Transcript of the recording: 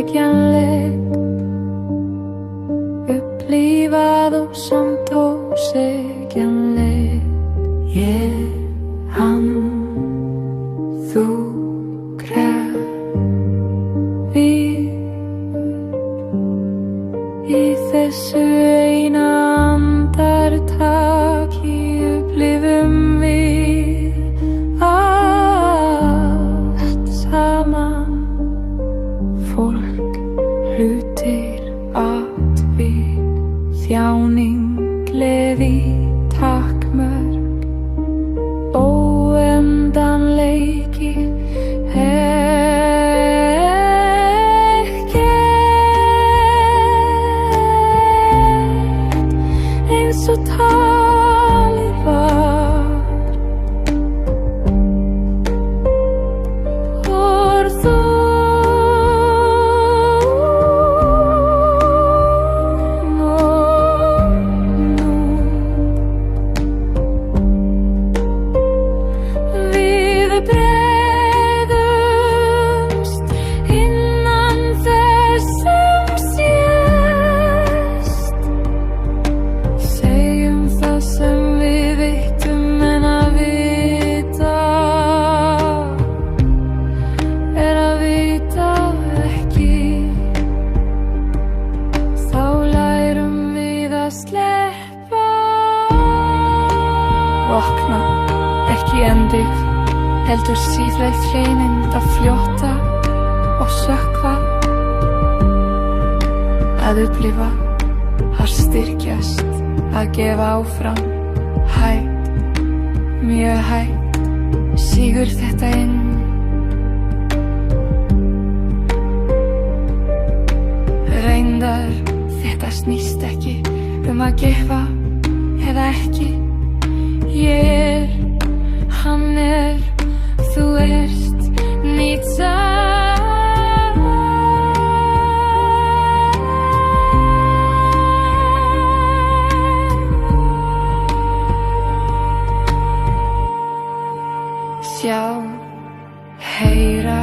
ósegjanleg, upplifað og samt ósegjanleg. Ég, hann, þú, við í þessu eina andartaki upplifum við allt saman. Fólk, hlutir, atvik, þjáning, gleði, takmörk, óendanleiki, eins og talið var. Og þú nú við bregðumst innan þess sem sést. Segjum það sem við vitum en að vita er að vita ekki. Þá lærum við að sleppa. Vakna, ekki endig, heldur sífellt hreyfind að fljóta og sökkva. Að upplifa, að styrkjast, að gefa áfram. Hægt, mjög hægt, sígur þetta inn. Reyndar, þetta snýst ekki að gefa eða ekki. Ég er, hann er, þú ert, nýta. Sjá, heyra,